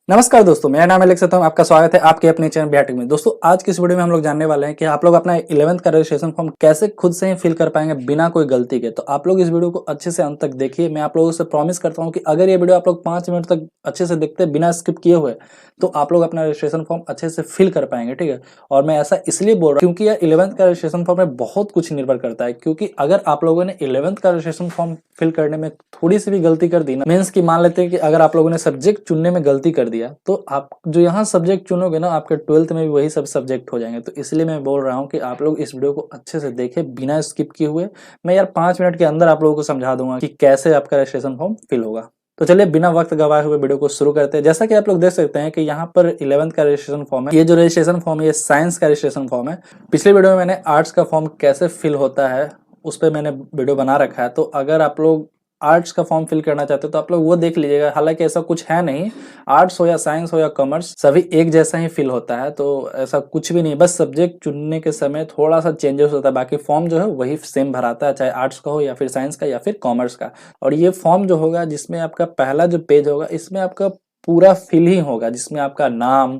नमस्कार दोस्तों, मेरा नाम है अलेक्स हूं। आपका स्वागत है आपके अपने चैनल बिहार टेक में। दोस्तों, आज की इस वीडियो में हम लोग जानने वाले हैं कि आप लोग अपना 11th का रजिस्ट्रेशन फॉर्म कैसे खुद से ही फिल कर पाएंगे बिना कोई गलती के। तो आप लोग इस वीडियो को अच्छे से अंत तक देखिए। मैं आप लोगों से प्रॉमिस करता हूं कि अगर ये वीडियो आप लोग 5 मिनट तक अच्छे से देखते हैं बिना स्किप किए हुए, तो आप लोग अपना रजिस्ट्रेशन फॉर्म अच्छे से फिल कर पाएंगे। ठीक है, और मैं ऐसा इसलिए बोल रहा हूँ क्योंकि यह 11th का रजिस्ट्रेशन फॉर्म में बहुत कुछ निर्भर करता है। क्योंकि अगर आप लोगों ने 11th का रजिस्ट्रेशन फॉर्म फिल करने में थोड़ी सी भी गलती कर दी ना, मीन्स की मान लेते हैं कि अगर आप लोगों ने सब्जेक्ट चुनने में गलती कर दिया, तो आप जो यहाँ सब्जेक्ट चुनोगे ना, आपके 12th में भी वही सब सब्जेक्ट हो जाएंगे। तो इसलिए मैं बोल रहा हूँ कि आप लोग इस वीडियो को अच्छे से देखें बिना स्किप किए हुए। मैं यार 5 मिनट के अंदर आप लोगों को समझा दूंगा कि कैसे आपका रजिस्ट्रेशन फॉर्म फिल होगा। तो चलिए बिना वक्त गवाए हुए वीडियो को शुरू करते हैं। जैसा कि आप लोग देख सकते हैं कि यहाँ पर 11th का रजिस्ट्रेशन फॉर्म है। ये जो रजिस्ट्रेशन फॉर्म है ये साइंस का रजिस्ट्रेशन फॉर्म है। पिछले वीडियो में मैंने आर्ट्स का फॉर्म कैसे फिल होता है उस पर मैंने वीडियो बना रखा है। तो अगर आप लोग आर्ट्स का फॉर्म फिल करना चाहते हो तो आप लोग वो देख लीजिएगा। हालांकि ऐसा कुछ है नहीं, आर्ट्स हो या साइंस हो या कॉमर्स सभी एक जैसा ही फिल होता है। तो ऐसा कुछ भी नहीं, बस सब्जेक्ट चुनने के समय थोड़ा सा चेंजेस होता है। बाकी फॉर्म जो है वही सेम भराता है, चाहे आर्ट्स का हो या फिर साइंस का या फिर कॉमर्स का। और ये फॉर्म जो होगा, जिसमें आपका पहला जो पेज होगा, इसमें आपका पूरा फिल ही होगा, जिसमें आपका नाम,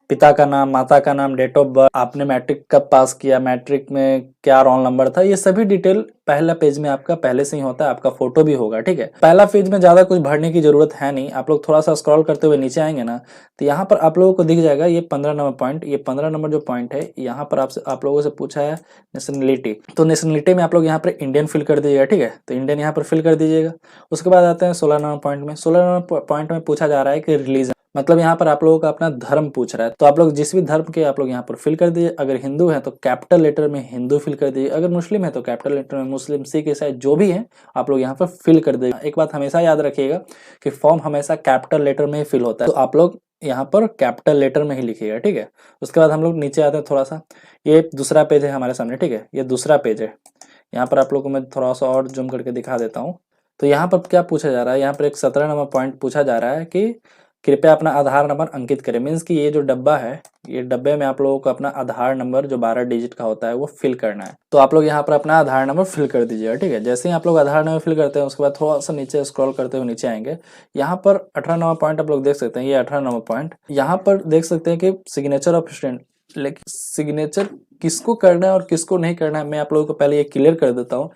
पिता का नाम, माता का नाम, डेट ऑफ बर्थ, आपने मैट्रिक कब पास किया, मैट्रिक में क्या रोल नंबर था, ये सभी डिटेल पहला पेज में आपका पहले से ही होता है। आपका फोटो भी होगा। ठीक है, पहला पेज में ज्यादा कुछ भरने की जरूरत है नहीं। आप लोग थोड़ा सा स्क्रॉल करते हुए नीचे आएंगे ना, तो यहाँ पर आप लोगों को दिख जाएगा ये 15 नंबर पॉइंट। ये 15 नंबर जो पॉइंट है, यहाँ पर आपसे आप लोगों से पूछा है नेशनलिटी। तो नेशनलिटी में आप लोग यहाँ पर इंडियन फिल कर दीजिएगा। ठीक है, तो इंडियन यहाँ पर फिल कर दीजिएगा। उसके बाद आते हैं 16 नंबर पॉइंट में। 16 नंबर पॉइंट में पूछा जा रहा है कि रिलीजन, मतलब यहाँ पर आप लोगों का अपना धर्म पूछ रहा है। तो आप लोग जिस भी धर्म के आप लोग यहाँ पर फिल कर दीजिए। अगर हिंदू है तो कैपिटल लेटर में हिंदू फिल कर दीजिए। अगर मुस्लिम है तो कैपिटल लेटर में मुस्लिम, सिख, ईसाई जो भी है आप लोग यहाँ पर फिल कर दीजिए। एक बात हमेशा याद रखिएगा कि फॉर्म हमेशा कैपिटल लेटर में ही फिल होता है, तो आप लोग यहाँ पर कैपिटल लेटर में ही लिखिएगा। ठीक है, उसके बाद हम लोग नीचे आते हैं थोड़ा सा। ये दूसरा पेज है हमारे सामने। ठीक है, ये दूसरा पेज है। यहाँ पर आप लोग को मैं थोड़ा सा और जूम करके दिखा देता हूँ। तो यहाँ पर क्या पूछा जा रहा है, यहाँ पर एक 17 नंबर पॉइंट पूछा जा रहा है कि कृपया अपना आधार नंबर अंकित करें। मीन्स कि ये जो डब्बा है, ये डब्बे में आप लोगों को अपना आधार नंबर जो 12 डिजिट का होता है वो फिल करना है। तो आप लोग यहाँ पर अपना आधार नंबर फिल कर दीजिएगा। ठीक है, जैसे ही आप लोग आधार नंबर फिल करते हैं उसके बाद थोड़ा सा नीचे स्क्रॉल करते हुए नीचे आएंगे। यहाँ पर 18 नंबर पॉइंट आप लोग देख सकते हैं। ये 18 नंबर पॉइंट यहाँ पर देख सकते हैं कि सिग्नेचर ऑफ स्टूडेंट। लेकिन सिग्नेचर किसको करना है और किसको नहीं करना है, मैं आप लोगों को पहले ये क्लियर कर देता हूँ।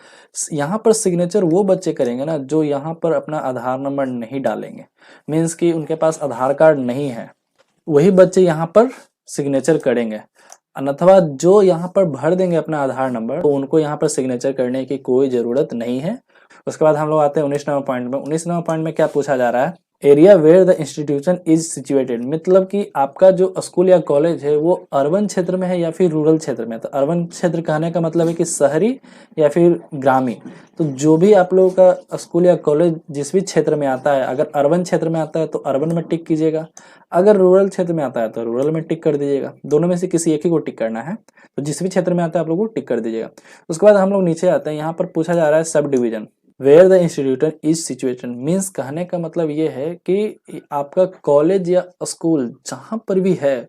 यहाँ पर सिग्नेचर वो बच्चे करेंगे ना जो यहाँ पर अपना आधार नंबर नहीं डालेंगे, मीन्स कि उनके पास आधार कार्ड नहीं है, वही बच्चे यहाँ पर सिग्नेचर करेंगे। अथवा जो यहाँ पर भर देंगे अपना आधार नंबर, तो उनको यहाँ पर सिग्नेचर करने की कोई जरूरत नहीं है। उसके बाद हम लोग आते हैं 19 नंबर पॉइंट में। 19 नंबर पॉइंट में क्या पूछा जा रहा है, area where the institution is situated, मतलब कि आपका जो स्कूल या कॉलेज है वो अर्बन क्षेत्र में है या फिर रूरल क्षेत्र में। तो अर्बन क्षेत्र कहने का मतलब है कि शहरी या फिर ग्रामीण। तो जो भी आप लोगों का स्कूल या कॉलेज जिस भी क्षेत्र में आता है, अगर अर्बन क्षेत्र में आता है तो अर्बन में टिक कीजिएगा, अगर रूरल क्षेत्र में आता है तो रूरल में टिक कर दीजिएगा। दोनों में से किसी एक ही को टिक करना है। तो जिस भी क्षेत्र में आता है आप लोग को टिक कर दीजिएगा। उसके बाद हम लोग नीचे आते हैं। यहाँ पर पूछा जा रहा है subdivision where the institution is situation. Means कहने का मतलब ये है कि आपका कॉलेज या स्कूल जहां पर भी है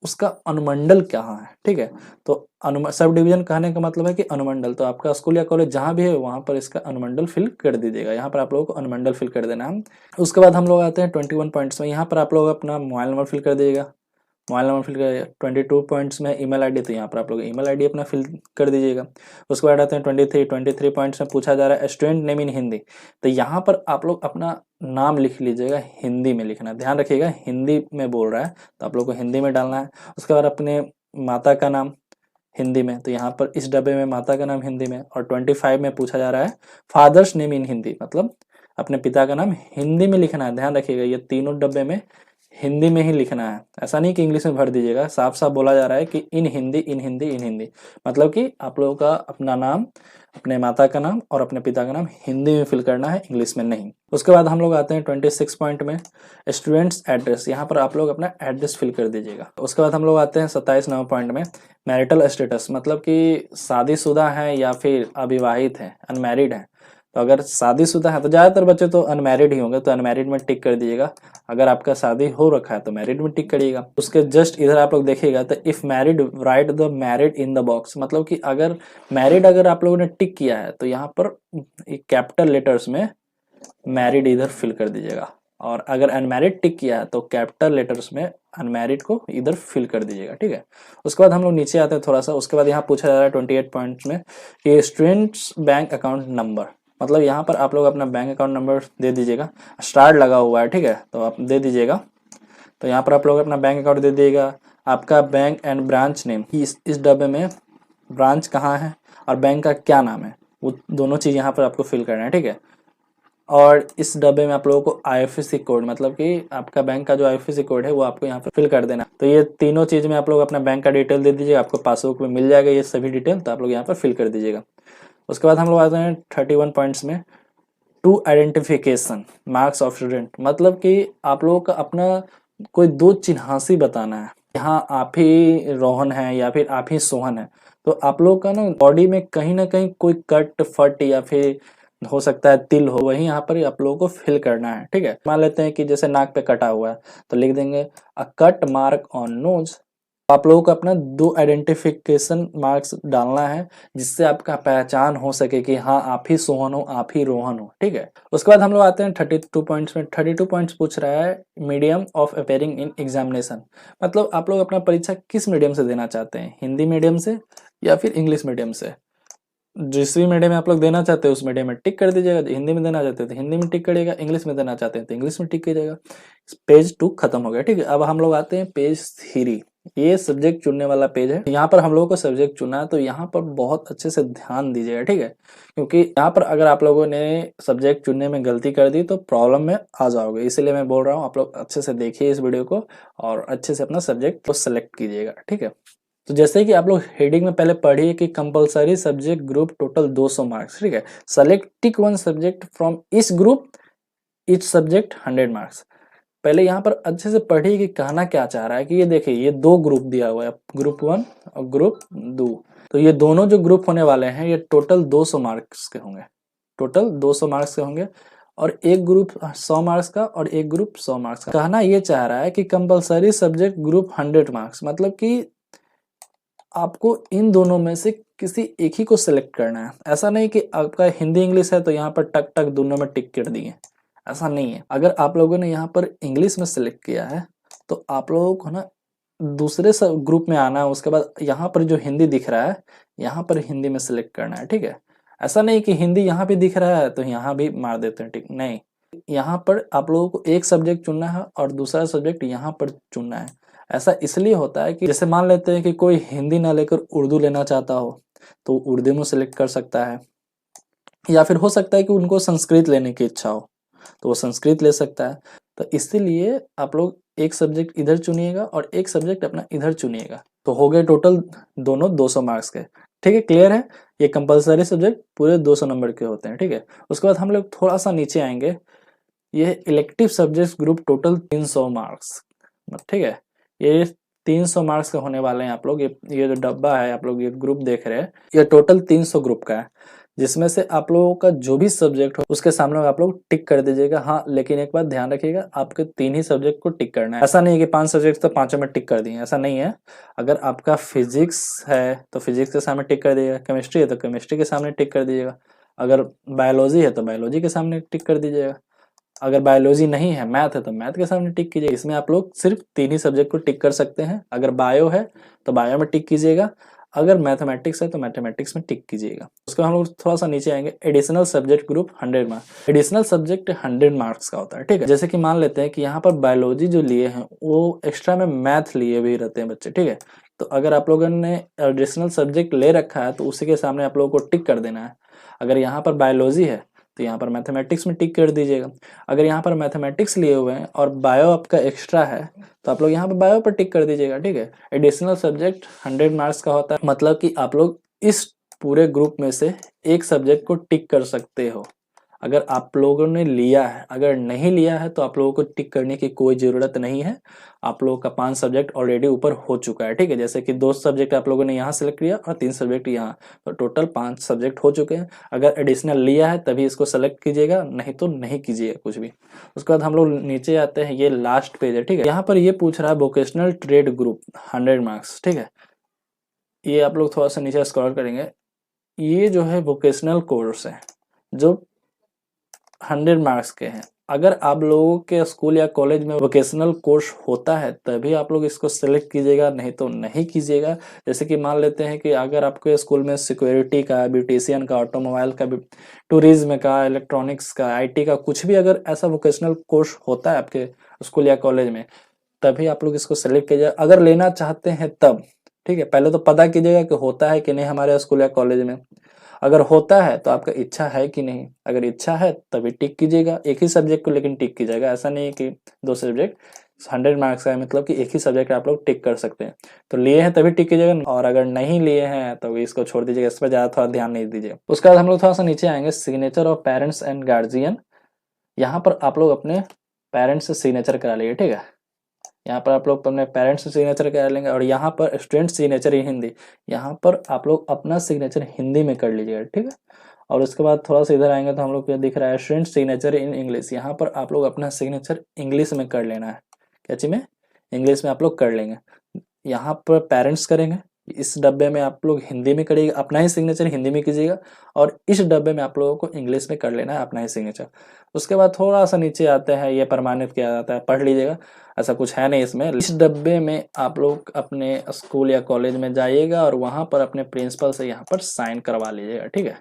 उसका अनुमंडल कहाँ है। ठीक है, तो सब डिवीजन कहने का मतलब है कि अनुमंडल। तो आपका स्कूल या कॉलेज जहां भी है वहां पर इसका अनुमंडल फिल कर दीजिएगा। यहाँ पर आप लोगों को अनुमंडल फिल कर देना है। उसके बाद हम लोग आते हैं 21 पॉइंट्स में। यहाँ पर आप लोग अपना मोबाइल नंबर फिल कर दीजिएगा। मोबाइल नंबर फिल कर 22 पॉइंट्स में ईमेल आईडी, तो यहाँ पर आप लोग ईमेल आईडी अपना फिल कर दीजिएगा। उसके बाद आते हैं 23 पॉइंट्स में पूछा जा रहा है स्टूडेंट नेम इन हिंदी। तो यहाँ पर आप लोग अपना नाम लिख लीजिएगा, हिंदी में लिखना है। ध्यान रखिएगा हिंदी में बोल रहा है तो आप लोग को हिंदी में डालना है। उसके बाद अपने माता का नाम हिंदी में, तो यहाँ पर इस डब्बे में माता का नाम हिंदी में। और 25 में पूछा जा रहा है फादर्स नेम इन हिंदी, मतलब अपने पिता का नाम हिंदी में लिखना है। ध्यान रखिएगा ये तीनों डब्बे में हिंदी में ही लिखना है, ऐसा नहीं कि इंग्लिश में भर दीजिएगा। साफ साफ बोला जा रहा है कि इन हिंदी इन हिंदी इन हिंदी, मतलब कि आप लोगों का अपना नाम, अपने माता का नाम और अपने पिता का नाम हिंदी में फिल करना है, इंग्लिश में नहीं। उसके बाद हम लोग आते हैं 26 पॉइंट में स्टूडेंट्स एड्रेस। यहाँ पर आप लोग अपना एड्रेस फिल कर दीजिएगा। उसके बाद हम लोग आते हैं 27 नंबर पॉइंट में मैरिटल स्टेटस, मतलब कि शादीशुदा है या फिर अविवाहित है, अनमैरिड है। तो अगर शादीशुदा है तो ज्यादातर बच्चे तो अनमैरिड ही होंगे, तो अनमैरिड में टिक कर दीजिएगा। अगर आपका शादी हो रखा है तो मैरिड में टिक करिएगा। उसके जस्ट इधर आप लोग देखिएगा तो if married right the married in the box, मतलब कि अगर मैरिड अगर आप लोगों ने टिक किया है तो यहाँ पर कैपिटल लेटर्स में मैरिड इधर फिल कर दीजिएगा। और अगर अनमैरिड टिक किया है तो कैपिटल लेटर्स में अनमैरिड को इधर फिल कर दीजिएगा, ठीक है। उसके बाद हम लोग नीचे आते हैं थोड़ा सा। उसके बाद यहाँ पूछा जा रहा है 28 पॉइंट्स में कि स्टूडेंट्स बैंक अकाउंट नंबर, मतलब यहाँ पर आप लोग अपना बैंक अकाउंट नंबर दे दीजिएगा। स्टार लगा हुआ है, ठीक है, तो आप दे दीजिएगा। तो यहाँ पर आप लोग अपना बैंक अकाउंट दे दीजिएगा। आपका बैंक एंड ब्रांच नेम, इस डब्बे में ब्रांच कहाँ है और बैंक का क्या नाम है, वो दोनों चीज़ यहाँ पर आपको फिल करना है, ठीक है। और इस डब्बे में आप लोगों को आईएफएससी कोड, मतलब कि आपका बैंक का जो आईएफएससी कोड है वो आपको यहाँ पर फिल कर देना। तो ये तीनों चीज़ में आप लोग अपना बैंक का डिटेल दे दीजिएगा, आपको पासबुक में मिल जाएगा ये सभी डिटेल, तो आप लोग यहाँ पर फिल कर दीजिएगा। उसके बाद हम लोग आते हैं 31 पॉइंट्स में, two identification marks of student, मतलब कि आप लोगों का अपना कोई दो चिन्हासी बताना है। यहाँ आप ही रोहन है या फिर आप ही सोहन है, तो आप लोग का ना बॉडी में कहीं ना कहीं कोई कट फट या फिर हो सकता है तिल हो, वही यहाँ पर आप लोगों को फिल करना है, ठीक है। मान लेते हैं कि जैसे नाक पे कटा हुआ है तो लिख देंगे a cut mark on nose. आप लोगों को अपना दो आइडेंटिफिकेशन मार्क्स डालना है जिससे आपका पहचान हो सके कि हाँ आप ही सोहन हो, आप ही रोहन हो, ठीक है। उसके बाद हम लोग आते हैं 32 पॉइंट्स में। 32 पॉइंट्स पूछ रहा है medium of appearing in examination, मतलब आप लोग अपना परीक्षा किस मीडियम से देना चाहते हैं, हिंदी मीडियम से या फिर इंग्लिश मीडियम से। जिस भी मीडियम में आप लोग देना चाहते हैं उस मीडियम में टिक कर दीजिएगा। हिंदी में देना चाहते हैं तो हिंदी में टिक करिएगा, इंग्लिश में देना चाहते हैं तो इंग्लिश में टिक कीजिएगा। पेज 2 खत्म हो गया, ठीक है। अब हम लोग आते हैं पेज 3। ये सब्जेक्ट चुनने वाला पेज है। यहाँ पर हम लोगों को सब्जेक्ट चुना है तो यहाँ पर बहुत अच्छे से ध्यान दीजिएगा, ठीक है, क्योंकि यहाँ पर अगर आप लोगों ने सब्जेक्ट चुनने में गलती कर दी तो प्रॉब्लम में आ जाओगे। इसलिए मैं बोल रहा हूँ आप लोग अच्छे से देखिए इस वीडियो को और अच्छे से अपना सब्जेक्ट को सिलेक्ट कीजिएगा, ठीक है। तो जैसे कि आप लोग हेडिंग में पहले पढ़िए कि compulsory subject group total 200 marks, ठीक है। Select tick one subject from इस ग्रुप, इच सब्जेक्ट 100 मार्क्स। पहले यहाँ पर अच्छे से पढ़िए कि कहना क्या चाह रहा है कि ये देखिए ये दो ग्रुप दिया हुआ है, ग्रुप 1 और ग्रुप 2। तो ये दोनों जो ग्रुप होने वाले हैं ये टोटल 200 मार्क्स के होंगे, टोटल 200 मार्क्स के होंगे। और एक ग्रुप 100 मार्क्स का और एक ग्रुप 100 मार्क्स का। कहना ये चाह रहा है कि कंपलसरी सब्जेक्ट ग्रुप 100 मार्क्स, मतलब कि आपको इन दोनों में से किसी एक ही को सिलेक्ट करना है। ऐसा नहीं कि आपका हिंदी इंग्लिश है तो यहाँ पर टक टक दोनों में टिक कर दिए, ऐसा नहीं है। अगर आप लोगों ने यहाँ पर इंग्लिश में सिलेक्ट किया है तो आप लोगों को ना दूसरे सब ग्रुप में आना है। उसके बाद यहाँ पर जो हिंदी दिख रहा है यहाँ पर हिंदी में सिलेक्ट करना है, ठीक है। ऐसा नहीं कि हिंदी यहाँ पे दिख रहा है तो यहाँ भी मार देते हैं, ठीक नहीं। यहाँ पर आप लोगों को एक सब्जेक्ट चुनना है और दूसरा सब्जेक्ट यहाँ पर चुनना है। ऐसा इसलिए होता है कि जैसे मान लेते हैं कि कोई हिंदी ना लेकर उर्दू लेना चाहता हो तो उर्दू में सिलेक्ट कर सकता है, या फिर हो सकता है कि उनको संस्कृत लेने की इच्छा हो तो वो संस्कृत ले सकता है। तो इसीलिए आप लोग एक सब्जेक्ट इधर चुनिएगा और एक सब्जेक्ट अपना इधर चुनिएगा। तो हो गए टोटल दोनों 200 मार्क्स के, ठीक है, क्लियर है। ये कंपलसरी सब्जेक्ट पूरे 200 नंबर के होते हैं, ठीक है। उसके बाद हम लोग थोड़ा सा नीचे आएंगे, ये elective subject group total 300 marks, ठीक है। ये 300 मार्क्स का होने वाले हैं। आप लोग ये जो डब्बा है आप लोग ये ग्रुप देख रहे हैं ये टोटल 300 ग्रुप का है, जिसमें से आप लोगों का जो भी सब्जेक्ट हो उसके सामने आप लोग टिक कर दीजिएगा। हाँ लेकिन एक बात ध्यान रखिएगा, आपके 3 ही सब्जेक्ट को टिक करना है। ऐसा नहीं है कि 5 सब्जेक्ट तो 5 में टिक कर दिए, ऐसा नहीं है। अगर आपका फिजिक्स है तो फिजिक्स के सामने टिक कर दीजिएगा, केमिस्ट्री है तो केमिस्ट्री के सामने टिक कर दीजिएगा, अगर बायोलॉजी है तो बायोलॉजी के सामने टिक कर दीजिएगा, अगर बायोलॉजी नहीं है मैथ है तो मैथ के सामने टिक कीजिए। इसमें आप लोग सिर्फ 3 ही सब्जेक्ट को टिक कर सकते हैं। अगर बायो है तो बायो में टिक कीजिएगा, अगर मैथमेटिक्स है तो मैथमेटिक्स में टिक कीजिएगा। उसके बाद हम लोग थोड़ा सा नीचे आएंगे, additional subject group 100 marks. Additional subject 100 marks का होता है, ठीक है। जैसे कि मान लेते हैं कि यहाँ पर बायोलॉजी जो लिए हैं वो एक्स्ट्रा में मैथ लिए भी रहते हैं बच्चे, ठीक है। तो अगर आप लोगों ने एडिशनल सब्जेक्ट ले रखा है तो उसी के सामने आप लोगों को टिक कर देना है। अगर यहाँ पर बायोलॉजी है तो यहाँ पर मैथमेटिक्स में टिक कर दीजिएगा। अगर यहाँ पर मैथमेटिक्स लिए हुए हैं और बायो आपका एक्स्ट्रा है तो आप लोग यहाँ पर बायो पर टिक कर दीजिएगा, ठीक है। एडिशनल सब्जेक्ट 100 मार्क्स का होता है, मतलब कि आप लोग इस पूरे ग्रुप में से एक सब्जेक्ट को टिक कर सकते हो अगर आप लोगों ने लिया है। अगर नहीं लिया है तो आप लोगों को टिक करने की कोई ज़रूरत नहीं है। आप लोगों का 5 सब्जेक्ट ऑलरेडी ऊपर हो चुका है, ठीक है। जैसे कि 2 सब्जेक्ट आप लोगों ने यहाँ सेलेक्ट किया और 3 सब्जेक्ट यहाँ, तो टोटल 5 सब्जेक्ट हो चुके हैं। अगर एडिशनल लिया है तभी इसको सेलेक्ट कीजिएगा, नहीं तो नहीं कीजिएगा कुछ भी। उसके बाद हम लोग नीचे आते हैं, ये लास्ट पेज है, ठीक है। यहाँ पर ये पूछ रहा है वोकेशनल ट्रेड ग्रुप 100 मार्क्स, ठीक है। ये आप लोग थोड़ा सा नीचे स्क्रॉल करेंगे, ये जो है वोकेशनल कोर्स है जो 100 मार्क्स के हैं। अगर आप लोगों के स्कूल या कॉलेज में वोकेशनल कोर्स होता है तभी आप लोग इसको सेलेक्ट कीजिएगा, नहीं तो नहीं कीजिएगा। जैसे कि मान लेते हैं कि अगर आपके स्कूल में सिक्योरिटी का, ब्यूटिशियन का, ऑटोमोबाइल का, टूरिज्म का, इलेक्ट्रॉनिक्स का, आईटी का कुछ भी अगर ऐसा वोकेशनल कोर्स होता है आपके स्कूल या कॉलेज में, तभी आप लोग इसको सेलेक्ट कीजिएगा अगर लेना चाहते हैं तब। ठीक है, पहले तो पता कीजिएगा कि होता है कि नहीं हमारे स्कूल या कॉलेज में। अगर होता है तो आपका इच्छा है कि नहीं, अगर इच्छा है तभी टिक कीजिएगा एक ही सब्जेक्ट को, लेकिन टिक कीजिएगा, ऐसा नहीं है कि 2 सब्जेक्ट 100 मार्क्स का है, मतलब कि एक ही सब्जेक्ट आप लोग टिक कर सकते हैं। तो लिए हैं तभी टिक कीजिएगा, और अगर नहीं लिए हैं तो इसको छोड़ दीजिएगा, इस पर ज्यादा थोड़ा ध्यान नहीं दीजिए। उसके बाद हम लोग थोड़ा सा नीचे आएंगे, signature of parents and guardian. यहाँ पर आप लोग अपने पेरेंट्स से सिग्नेचर करा लीजिए। ठीक है, यहाँ पर आप लोग अपने पेरेंट्स से सिग्नेचर करा लेंगे, और यहाँ पर स्टूडेंट सिग्नेचर इन हिंदी, यहाँ पर आप लोग अपना सिग्नेचर हिंदी में कर लीजिएगा। ठीक है, और उसके बाद थोड़ा सा इधर आएंगे तो हम लोग को दिख रहा है स्टूडेंट सिग्नेचर इन इंग्लिश, यहाँ पर आप लोग अपना सिग्नेचर इंग्लिश में कर लेना है। क्या चीज में? इंग्लिश में आप लोग कर लेंगे। यहाँ पर पेरेंट्स करेंगे, इस डब्बे में आप लोग हिंदी में करिएगा, अपना ही सिग्नेचर हिंदी में कीजिएगा, और इस डब्बे में आप लोगों को इंग्लिश में कर लेना है अपना ही सिग्नेचर। उसके बाद थोड़ा सा नीचे आते हैं, ये प्रमाणित किया जाता है, पढ़ लीजिएगा, ऐसा कुछ है नहीं इसमें। इस डब्बे में आप लोग अपने स्कूल या कॉलेज में जाइएगा और वहां पर अपने प्रिंसिपल से यहाँ पर साइन करवा लीजिएगा। ठीक है,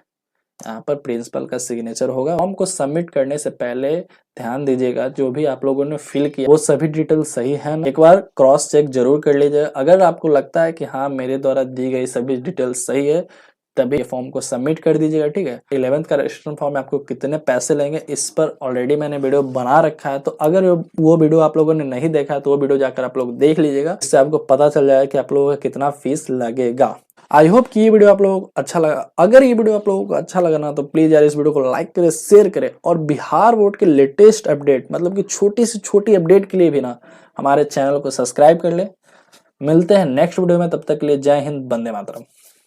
यहाँ पर प्रिंसिपल का सिग्नेचर होगा। फॉर्म को सबमिट करने से पहले ध्यान दीजिएगा जो भी आप लोगों ने फिल किया वो सभी डिटेल सही है ना, एक बार क्रॉस चेक जरूर कर लीजिएगा। अगर आपको लगता है कि हाँ मेरे द्वारा दी गई सभी डिटेल सही है, तभी फॉर्म को सबमिट कर दीजिएगा। ठीक है, 11th का रजिस्ट्रेशन फॉर्म में आपको कितने पैसे लेंगे इस पर ऑलरेडी मैंने वीडियो बना रखा है, तो अगर वो वीडियो आप लोगों ने नहीं देखा है तो वो वीडियो जाकर आप लोग देख लीजिएगा, इससे आपको पता चल जाएगा कि आप लोगों का कितना फीस लगेगा। आई होप कि ये वीडियो आप लोगों को अच्छा लगा। अगर ये वीडियो आप लोगों को अच्छा लगा ना तो प्लीज यार इस वीडियो को लाइक करें, शेयर करें, और बिहार बोर्ड के लेटेस्ट अपडेट, मतलब कि छोटी से छोटी अपडेट के लिए भी ना हमारे चैनल को सब्सक्राइब कर ले। मिलते हैं नेक्स्ट वीडियो में, तब तक के लिए जय हिंद, वंदे मातरम।